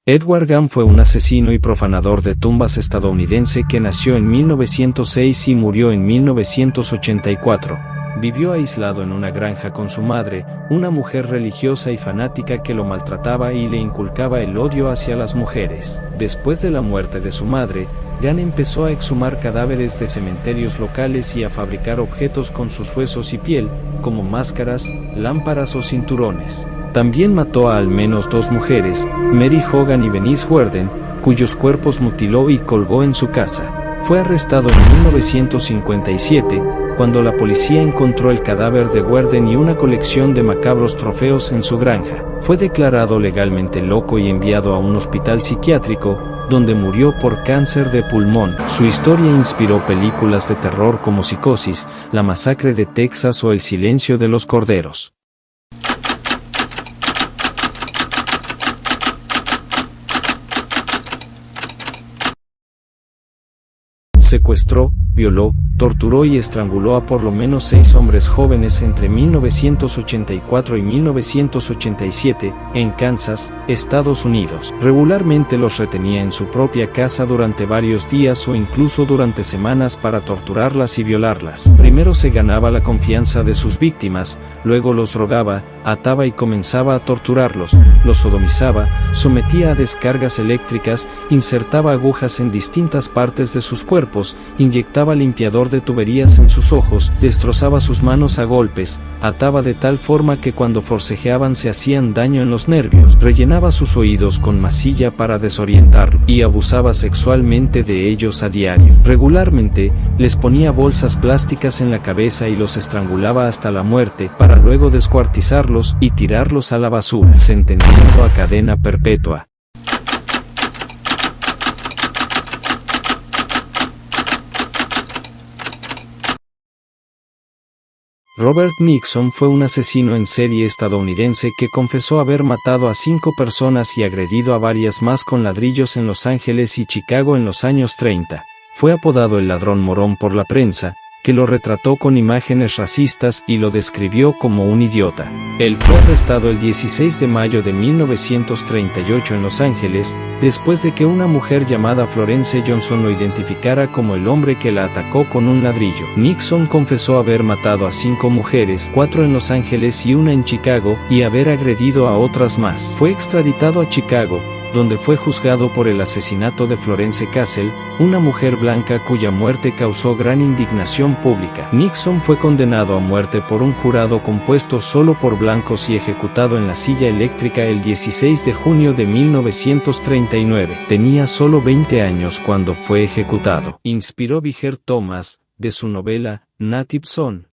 Edward Gunn fue un asesino y profanador de tumbas estadounidense que nació en 1906 y murió en 1984. Vivió aislado en una granja con su madre, una mujer religiosa y fanática que lo maltrataba y le inculcaba el odio hacia las mujeres. Después de la muerte de su madre, Gunn empezó a exhumar cadáveres de cementerios locales y a fabricar objetos con sus huesos y piel, como máscaras, lámparas o cinturones. También mató a al menos 2 mujeres, Mary Hogan y Venice Worden, cuyos cuerpos mutiló y colgó en su casa. Fue arrestado en 1957, cuando la policía encontró el cadáver de Worden y una colección de macabros trofeos en su granja. Fue declarado legalmente loco y enviado a un hospital psiquiátrico, donde murió por cáncer de pulmón. Su historia inspiró películas de terror como Psicosis, La masacre de Texas o El silencio de los corderos. Secuestró, violó, torturó y estranguló a por lo menos 6 hombres jóvenes entre 1984 y 1987, en Kansas, Estados Unidos. Regularmente los retenía en su propia casa durante varios días o incluso durante semanas para torturarlas y violarlas. Primero se ganaba la confianza de sus víctimas, luego los drogaba, ataba y comenzaba a torturarlos, los sodomizaba, sometía a descargas eléctricas, insertaba agujas en distintas partes de sus cuerpos, inyectaba limpiador de tuberías en sus ojos, destrozaba sus manos a golpes, ataba de tal forma que cuando forcejeaban se hacían daño en los nervios, rellenaba sus oídos con masilla para desorientarlos, y abusaba sexualmente de ellos a diario. Regularmente, les ponía bolsas plásticas en la cabeza y los estrangulaba hasta la muerte, para luego descuartizarlos y tirarlos a la basura, sentenciando a cadena perpetua. Robert Nixon fue un asesino en serie estadounidense que confesó haber matado a 5 personas y agredido a varias más con ladrillos en Los Ángeles y Chicago en los años 30. Fue apodado el ladrón morón por la prensa, que lo retrató con imágenes racistas y lo describió como un idiota. Él fue arrestado el 16 de mayo de 1938 en Los Ángeles, después de que una mujer llamada Florence Johnson lo identificara como el hombre que la atacó con un ladrillo. Nixon confesó haber matado a 5 mujeres, 4 en Los Ángeles y 1 en Chicago, y haber agredido a otras más. Fue extraditado a Chicago, donde fue juzgado por el asesinato de Florence Castle, una mujer blanca cuya muerte causó gran indignación pública. Nixon fue condenado a muerte por un jurado compuesto solo por blancos y ejecutado en la silla eléctrica el 16 de junio de 1939. Tenía solo 20 años cuando fue ejecutado. Inspiró Viger Thomas, de su novela, Native Son.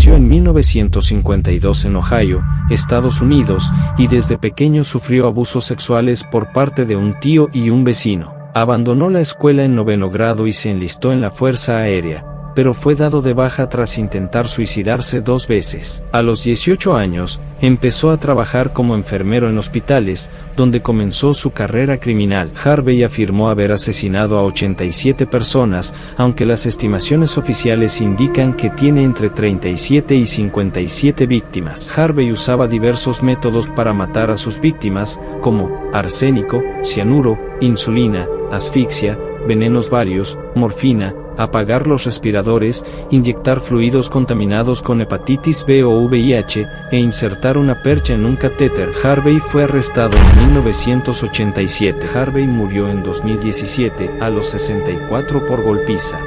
En 1952 en Ohio, Estados Unidos, y desde pequeño sufrió abusos sexuales por parte de un tío y un vecino. Abandonó la escuela en 9º grado y se enlistó en la Fuerza Aérea, pero fue dado de baja tras intentar suicidarse 2 veces. A los 18 años, empezó a trabajar como enfermero en hospitales, donde comenzó su carrera criminal. Harvey afirmó haber asesinado a 87 personas, aunque las estimaciones oficiales indican que tiene entre 37 y 57 víctimas. Harvey usaba diversos métodos para matar a sus víctimas, como arsénico, cianuro, insulina, asfixia, venenos varios, morfina, apagar los respiradores, inyectar fluidos contaminados con hepatitis B o VIH, e insertar una percha en un catéter. Harvey fue arrestado en 1987. Harvey murió en 2017, a los 64 por golpiza.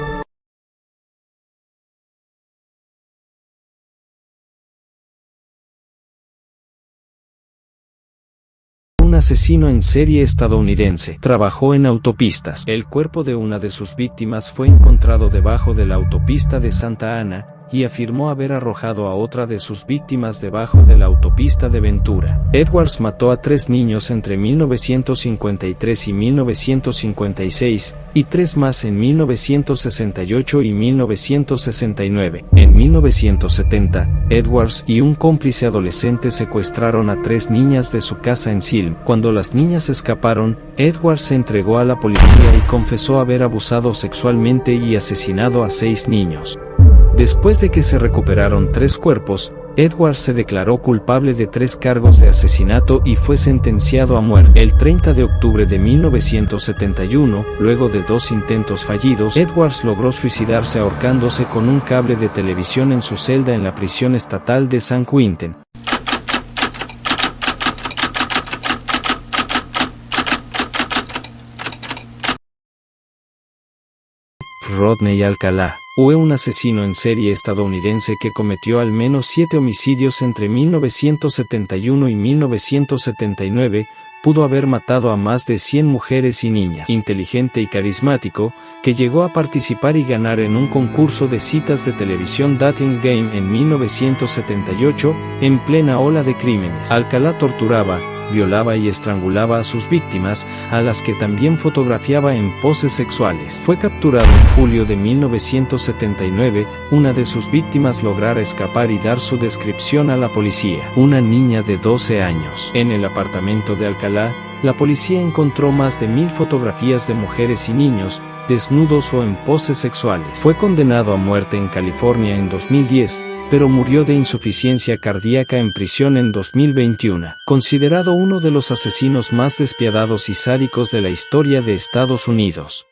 Un asesino en serie estadounidense. Trabajó en autopistas. El cuerpo de una de sus víctimas fue encontrado debajo de la autopista de Santa Ana, y afirmó haber arrojado a otra de sus víctimas debajo de la autopista de Ventura. Edwards mató a 3 niños entre 1953 y 1956, y 3 más en 1968 y 1969. En 1970, Edwards y un cómplice adolescente secuestraron a 3 niñas de su casa en Silm. Cuando las niñas escaparon, Edwards se entregó a la policía y confesó haber abusado sexualmente y asesinado a 6 niños. Después de que se recuperaron 3 cuerpos, Edwards se declaró culpable de 3 cargos de asesinato y fue sentenciado a muerte. El 30 de octubre de 1971, luego de 2 intentos fallidos, Edwards logró suicidarse ahorcándose con un cable de televisión en su celda en la prisión estatal de San Quentin. Rodney Alcalá fue un asesino en serie estadounidense que cometió al menos 7 homicidios entre 1971 y 1979, pudo haber matado a más de 100 mujeres y niñas. Inteligente y carismático, que llegó a participar y ganar en un concurso de citas de televisión Dating Game en 1978, en plena ola de crímenes. Alcalá torturaba, violaba y estrangulaba a sus víctimas, a las que también fotografiaba en poses sexuales. Fue capturado en julio de 1979, una de sus víctimas lograra escapar y dar su descripción a la policía. Una niña de 12 años. En el apartamento de Alcalá, la policía encontró más de 1000 fotografías de mujeres y niños, desnudos o en poses sexuales. Fue condenado a muerte en California en 2010, pero murió de insuficiencia cardíaca en prisión en 2021. Considerado uno de los asesinos más despiadados y sádicos de la historia de Estados Unidos.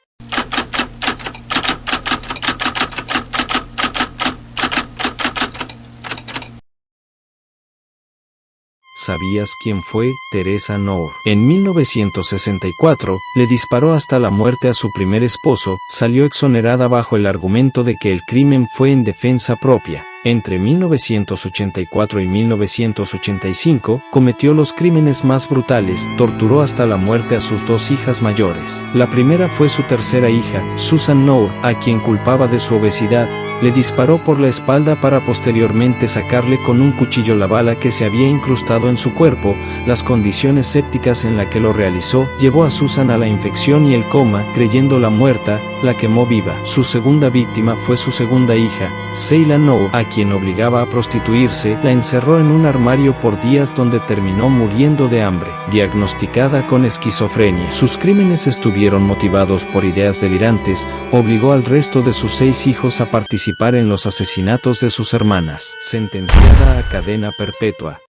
¿Sabías quién fue Teresa Noor? En 1964, le disparó hasta la muerte a su primer esposo, salió exonerada bajo el argumento de que el crimen fue en defensa propia. Entre 1984 y 1985, cometió los crímenes más brutales, torturó hasta la muerte a sus 2 hijas mayores. La primera fue su tercera hija, Susan Noor, a quien culpaba de su obesidad. Le disparó por la espalda para posteriormente sacarle con un cuchillo la bala que se había incrustado en su cuerpo. Las condiciones sépticas en las que lo realizó llevó a Susan a la infección y el coma. Creyéndola muerta, la quemó viva. Su segunda víctima fue su segunda hija, Seila Noor, a quien obligaba a prostituirse. La encerró en un armario por días donde terminó muriendo de hambre. Diagnosticada con esquizofrenia. Sus crímenes estuvieron motivados por ideas delirantes. Obligó al resto de sus 6 hijos a participar en los asesinatos de sus hermanas. Sentenciada a cadena perpetua.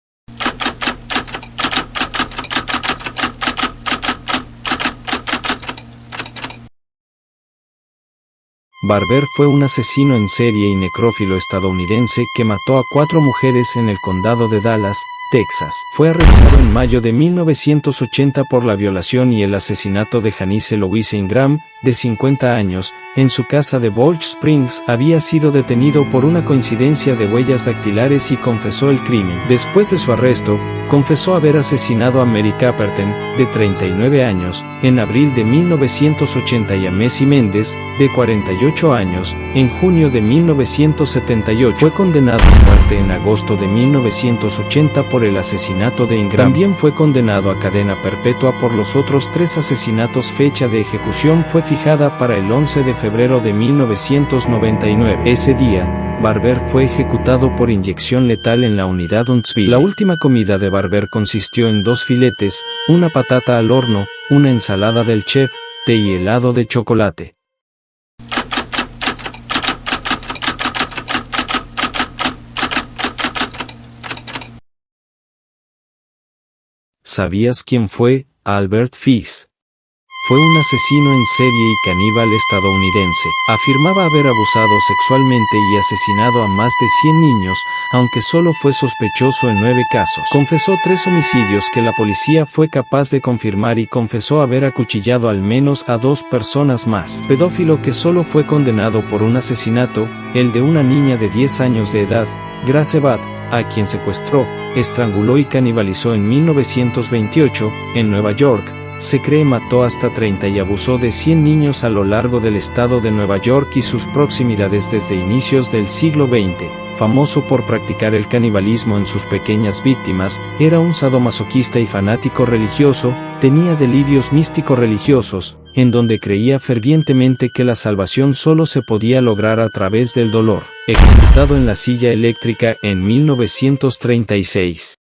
Barber fue un asesino en serie y necrófilo estadounidense que mató a 4 mujeres en el condado de Dallas, Texas. Fue arrestado en mayo de 1980 por la violación y el asesinato de Janice Louise Ingram, de 50 años, en su casa de Balch Springs. Había sido detenido por una coincidencia de huellas dactilares y confesó el crimen. Después de su arresto, confesó haber asesinado a Mary Caperton, de 39 años, en abril de 1980 y a Messi Méndez, de 48 años, en junio de 1978. Fue condenado a muerte en agosto de 1980 por el asesinato de Ingram. También fue condenado a cadena perpetua por los otros 3 asesinatos. Fecha de ejecución fue fijada para el 11 de febrero de 1999. Ese día, Barber fue ejecutado por inyección letal en la unidad Huntsville. La última comida de Barber consistió en 2 filetes, una patata al horno, una ensalada del chef, té y helado de chocolate. ¿Sabías quién fue Albert Fish? Fue un asesino en serie y caníbal estadounidense. Afirmaba haber abusado sexualmente y asesinado a más de 100 niños, aunque solo fue sospechoso en 9 casos. Confesó 3 homicidios que la policía fue capaz de confirmar y confesó haber acuchillado al menos a 2 personas más. Pedófilo que solo fue condenado por un asesinato, el de una niña de 10 años de edad, Grace Bad, a quien secuestró, estranguló y canibalizó en 1928, en Nueva York. Se cree mató hasta 30 y abusó de 100 niños a lo largo del estado de Nueva York y sus proximidades desde inicios del siglo XX. Famoso por practicar el canibalismo en sus pequeñas víctimas, era un sadomasoquista y fanático religioso. Tenía delirios místico-religiosos, en donde creía fervientemente que la salvación solo se podía lograr a través del dolor. Ejecutado en la silla eléctrica en 1936.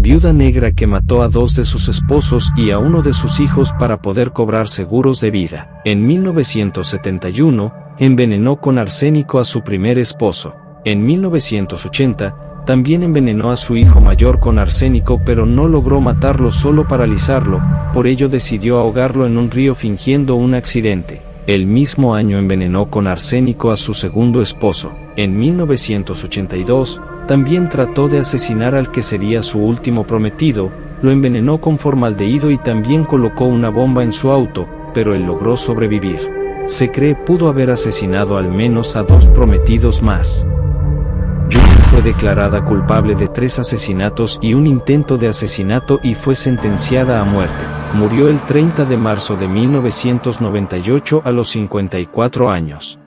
viuda negra que mató a 2 de sus esposos y a uno de sus hijos para poder cobrar seguros de vida. En 1971, envenenó con arsénico a su primer esposo. En 1980, también envenenó a su hijo mayor con arsénico, pero no logró matarlo, solo paralizarlo, por ello decidió ahogarlo en un río fingiendo un accidente. El mismo año envenenó con arsénico a su segundo esposo. En 1982, también trató de asesinar al que sería su último prometido, lo envenenó con formaldehído y también colocó una bomba en su auto, pero él logró sobrevivir. Se cree pudo haber asesinado al menos a 2 prometidos más. Judy fue declarada culpable de 3 asesinatos y un intento de asesinato y fue sentenciada a muerte. Murió el 30 de marzo de 1998 a los 54 años.